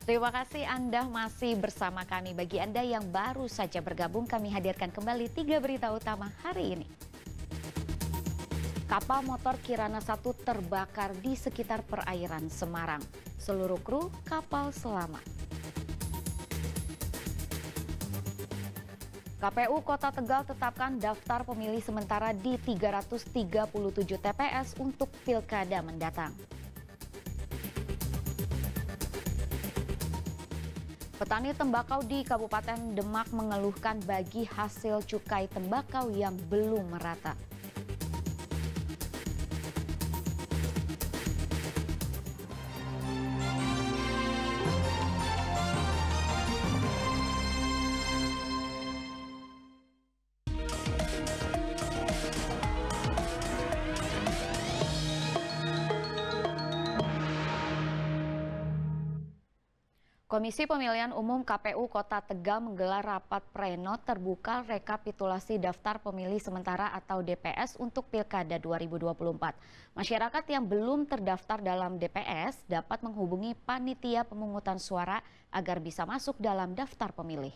Terima kasih Anda masih bersama kami. Bagi Anda yang baru saja bergabung, kami hadirkan kembali 3 berita utama hari ini. Kapal motor Kirana 1 terbakar di sekitar perairan Semarang. Seluruh kru kapal selamat. KPU Kota Tegal tetapkan daftar pemilih sementara di 337 TPS untuk pilkada mendatang. Petani tembakau di Kabupaten Demak mengeluhkan bagi hasil cukai tembakau yang belum merata. Komisi Pemilihan Umum KPU Kota Tegal menggelar rapat pleno terbuka rekapitulasi daftar pemilih sementara atau DPS untuk Pilkada 2024. Masyarakat yang belum terdaftar dalam DPS dapat menghubungi panitia pemungutan suara agar bisa masuk dalam daftar pemilih.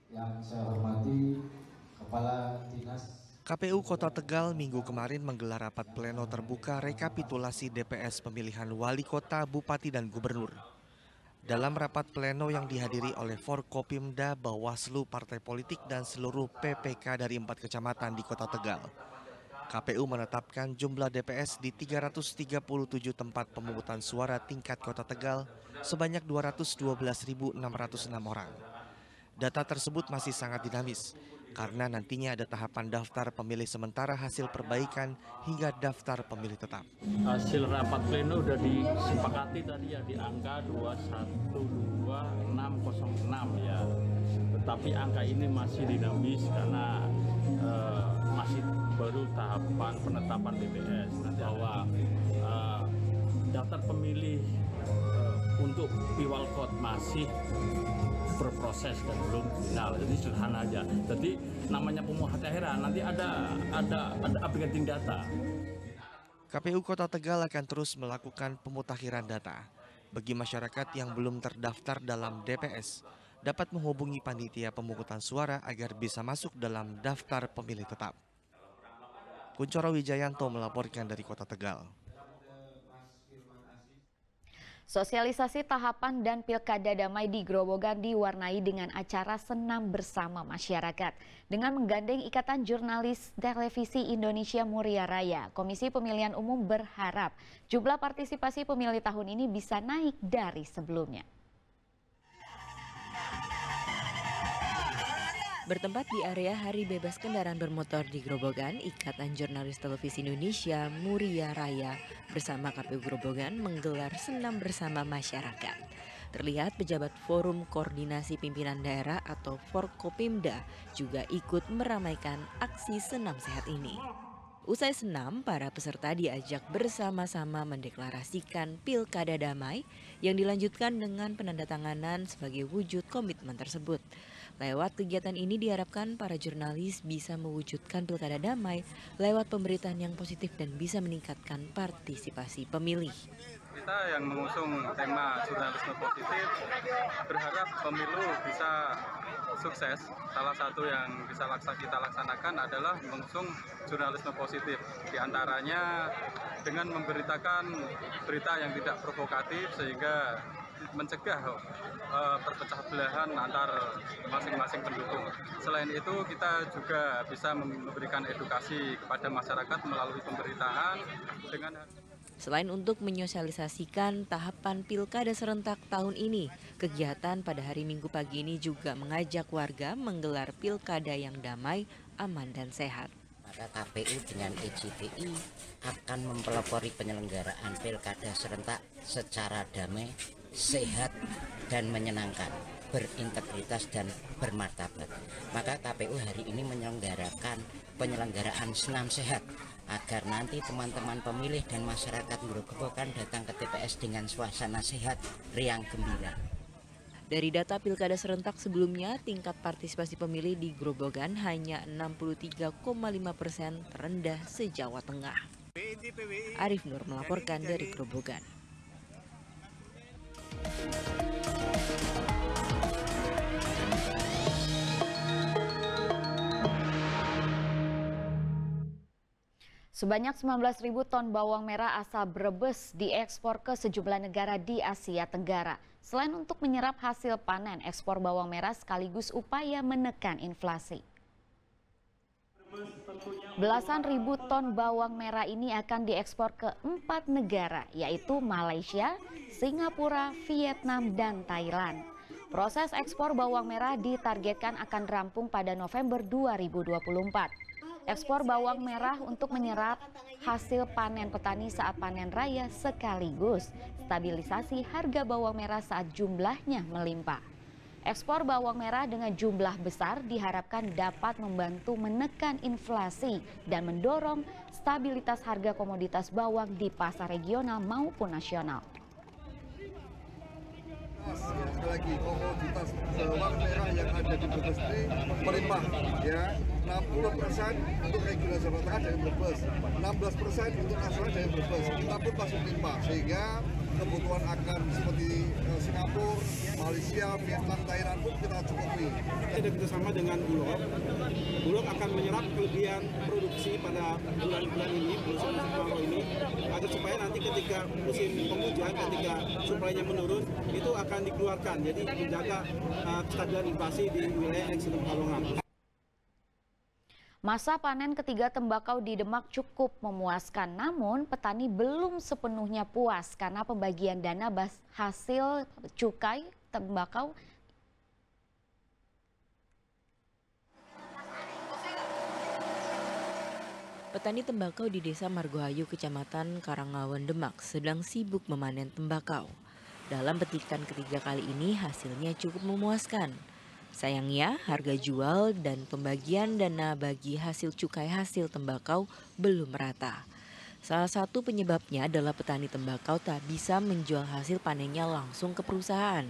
Yang saya hormati Kepala Dinas KPU Kota Tegal minggu kemarin menggelar rapat pleno terbuka rekapitulasi DPS pemilihan wali kota, bupati, dan gubernur. Dalam rapat pleno yang dihadiri oleh Forkopimda, Bawaslu, partai politik, dan seluruh PPK dari 4 kecamatan di Kota Tegal, KPU menetapkan jumlah DPS di 337 tempat pemungutan suara tingkat Kota Tegal sebanyak 212.606 orang. Data tersebut masih sangat dinamis, karena nantinya ada tahapan daftar pemilih sementara hasil perbaikan hingga daftar pemilih tetap. Hasil rapat pleno sudah disepakati tadi ya di angka 212606 ya. Tetapi angka ini masih dinamis karena masih baru tahapan penetapan DPS. Bahwa daftar pemilih untuk Piwalkot masih berproses dan belum final. Jadi sederhana aja. Jadi namanya pemutakhiran nanti ada updating data. KPU Kota Tegal akan terus melakukan pemutakhiran data. Bagi masyarakat yang belum terdaftar dalam DPS, dapat menghubungi panitia pemungutan suara agar bisa masuk dalam daftar pemilih tetap. Kuncoro Wijayanto melaporkan dari Kota Tegal. Sosialisasi tahapan dan pilkada damai di Grobogan diwarnai dengan acara senam bersama masyarakat. Dengan menggandeng Ikatan Jurnalis Televisi Indonesia Muria Raya, Komisi Pemilihan Umum berharap jumlah partisipasi pemilih tahun ini bisa naik dari sebelumnya. Bertempat di area Hari Bebas Kendaraan Bermotor di Grobogan, Ikatan Jurnalis Televisi Indonesia Muria Raya bersama KPU Grobogan menggelar senam bersama masyarakat. Terlihat pejabat Forum Koordinasi Pimpinan Daerah atau Forkopimda juga ikut meramaikan aksi senam sehat ini. Usai senam, para peserta diajak bersama-sama mendeklarasikan pilkada damai yang dilanjutkan dengan penandatanganan sebagai wujud komitmen tersebut. Lewat kegiatan ini diharapkan para jurnalis bisa mewujudkan pilkada damai lewat pemberitaan yang positif dan bisa meningkatkan partisipasi pemilih. Kita yang mengusung tema jurnalisme positif berharap pemilu bisa sukses. Salah satu yang bisa kita laksanakan adalah mengusung jurnalisme positif. Di antaranya dengan memberitakan berita yang tidak provokatif sehingga mencegah perpecah belahan antar masing-masing pendukung. Selain itu kita juga bisa memberikan edukasi kepada masyarakat melalui pemberitaan dengan. Selain untuk menyosialisasikan tahapan pilkada serentak tahun ini, kegiatan pada hari Minggu pagi ini juga mengajak warga menggelar pilkada yang damai, aman, dan sehat. Maka KPU dengan EJTI akan mempelopori penyelenggaraan pilkada serentak secara damai, sehat, dan menyenangkan, berintegritas dan bermartabat. Maka KPU hari ini menyelenggarakan penyelenggaraan senam sehat agar nanti teman-teman pemilih dan masyarakat Grobogan datang ke TPS dengan suasana sehat, riang gembira. Dari data pilkada serentak sebelumnya, tingkat partisipasi pemilih di Grobogan hanya 63,5%, terendah se-Jawa Tengah. Arif Nur melaporkan dari Grobogan. Sebanyak 19.000 ton bawang merah asal Brebes diekspor ke sejumlah negara di Asia Tenggara. Selain untuk menyerap hasil panen, ekspor bawang merah sekaligus upaya menekan inflasi. Belasan ribu ton bawang merah ini akan diekspor ke 4 negara, yaitu Malaysia, Singapura, Vietnam, dan Thailand. Proses ekspor bawang merah ditargetkan akan rampung pada November 2024. Ekspor bawang merah untuk menyerap hasil panen petani saat panen raya sekaligus stabilisasi harga bawang merah saat jumlahnya melimpah. Ekspor bawang merah dengan jumlah besar diharapkan dapat membantu menekan inflasi dan mendorong stabilitas harga komoditas bawang di pasar regional maupun nasional. Sekali lagi komoditas bawang merah yang ada di Brebes ini melimpah, ya. 60% untuk regional Jawa Tengah dari Brebes, 16% untuk nasional dari Brebes. Kita pun masih melimpah, sehingga kebutuhan akan seperti Singapura, Malaysia, Vietnam, Thailand pun kita cukupi. Ada kerjasama dengan Bulog. Bulog akan menyerap kelebihan produksi pada bulan-bulan ini, musim kemarau ini, agar supaya nanti ketika musim penghujan, ketika suplainya menurun, itu akan dikeluarkan. Jadi menjaga kestabilan inflasi di wilayah ekstrim Pekalongan. Masa panen ketiga tembakau di Demak cukup memuaskan, namun petani belum sepenuhnya puas karena pembagian dana hasil cukai tembakau. Petani tembakau di Desa Margohayu, Kecamatan Karangawan, Demak sedang sibuk memanen tembakau. Dalam petikan ketiga kali ini hasilnya cukup memuaskan. Sayangnya, harga jual dan pembagian dana bagi hasil cukai hasil tembakau belum merata. Salah satu penyebabnya adalah petani tembakau tak bisa menjual hasil panennya langsung ke perusahaan.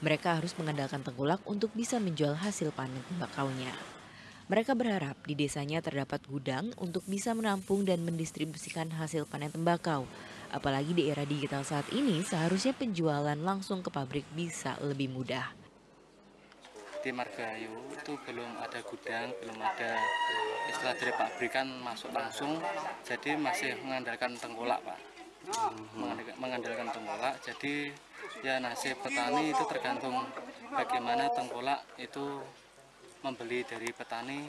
Mereka harus mengandalkan tengkulak untuk bisa menjual hasil panen tembakaunya. Mereka berharap di desanya terdapat gudang untuk bisa menampung dan mendistribusikan hasil panen tembakau. Apalagi di era digital saat ini, seharusnya penjualan langsung ke pabrik bisa lebih mudah. Di Margohayu itu belum ada gudang, belum ada istilah dari pabrikan masuk langsung, jadi masih mengandalkan tengkulak, Pak. Mengandalkan tengkulak, jadi ya nasib petani itu tergantung bagaimana tengkulak itu membeli dari petani,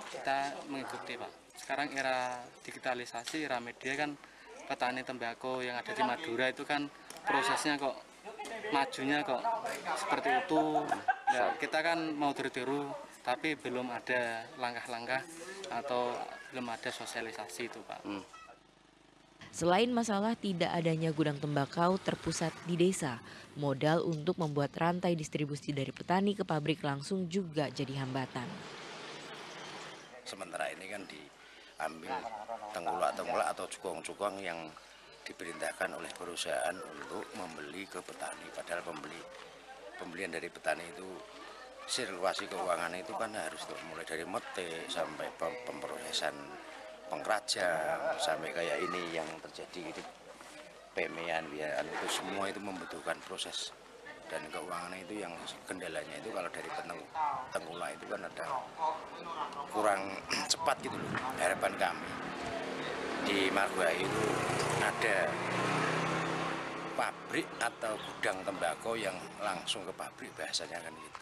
kita mengikuti, Pak. Sekarang era digitalisasi, era media kan, petani tembakau yang ada di Madura itu kan prosesnya kok majunya kok seperti itu. Ya, kita kan mau tiru-tiru, tapi belum ada langkah-langkah atau belum ada sosialisasi itu, Pak. Selain masalah tidak adanya gudang tembakau terpusat di desa, modal untuk membuat rantai distribusi dari petani ke pabrik langsung juga jadi hambatan. Sementara ini kan diambil tengkulak-tengkulak atau cukong-cukong yang diperintahkan oleh perusahaan untuk membeli ke petani, padahal pembelian dari petani itu sirkulasi keuangan itu kan harus mulai dari metik sampai pemprosesan pengrajang sampai kayak ini yang terjadi di pemean biaran, itu semua itu membutuhkan proses, dan keuangan itu yang kendalanya itu kalau dari tengkulak itu kan ada kurang cepat gitu loh. Harapan kami di Margohayu itu ada pabrik atau gudang tembakau yang langsung ke pabrik, bahasanya kan gitu.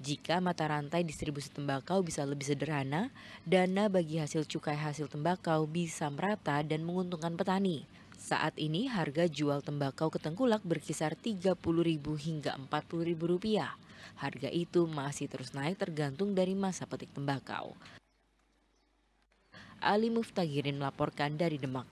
Jika mata rantai distribusi tembakau bisa lebih sederhana, dana bagi hasil cukai hasil tembakau bisa merata dan menguntungkan petani. Saat ini harga jual tembakau ke tengkulak berkisar Rp30.000 hingga Rp40.000. Harga itu masih terus naik tergantung dari masa petik tembakau. Ali Muftagirin melaporkan dari Demak.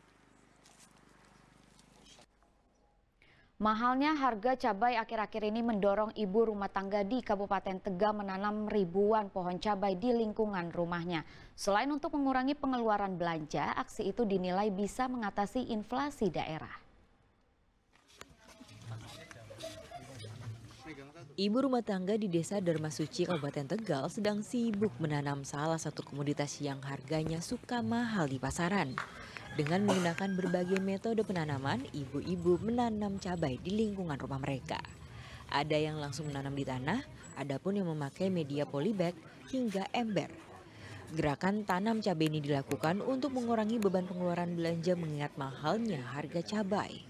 Mahalnya harga cabai akhir-akhir ini mendorong ibu rumah tangga di Kabupaten Tegal menanam ribuan pohon cabai di lingkungan rumahnya. Selain untuk mengurangi pengeluaran belanja, aksi itu dinilai bisa mengatasi inflasi daerah. Ibu rumah tangga di Desa Dharma Suci, Kabupaten Tegal sedang sibuk menanam salah satu komoditas yang harganya suka mahal di pasaran. Dengan menggunakan berbagai metode penanaman, ibu-ibu menanam cabai di lingkungan rumah mereka. Ada yang langsung menanam di tanah, ada pun yang memakai media polybag hingga ember. Gerakan tanam cabai ini dilakukan untuk mengurangi beban pengeluaran belanja mengingat mahalnya harga cabai.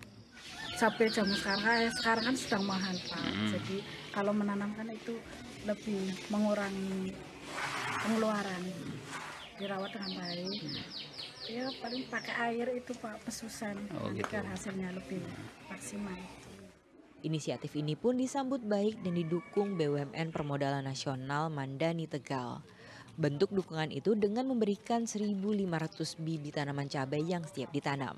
Cabai zaman sekarang kan sedang mahal, Pak. Jadi kalau menanamkan itu lebih mengurangi pengeluaran, dirawat dengan baik. Ya paling pakai air itu Pak, pesusan agar hasilnya lebih maksimal. Inisiatif ini pun disambut baik dan didukung BUMN Permodalan Nasional Mandani Tegal. Bentuk dukungan itu dengan memberikan 1.500 bibit tanaman cabai yang siap ditanam.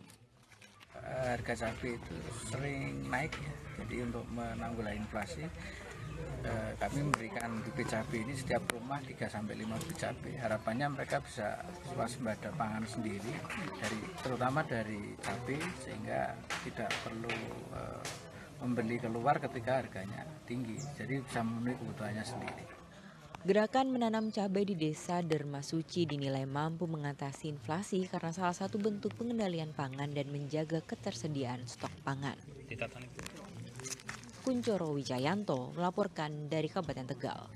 Harga cabai itu sering naik ya, jadi untuk menanggulangi inflasi kami memberikan bibit cabai ini setiap rumah 3-5 bibit cabai. Harapannya mereka bisa swasembada pangan sendiri, terutama dari cabai, sehingga tidak perlu membeli keluar ketika harganya tinggi, jadi bisa memenuhi kebutuhannya sendiri. Gerakan menanam cabai di Desa Derma Suci dinilai mampu mengatasi inflasi karena salah satu bentuk pengendalian pangan dan menjaga ketersediaan stok pangan. Kuncoro Wijayanto melaporkan dari Kabupaten Tegal.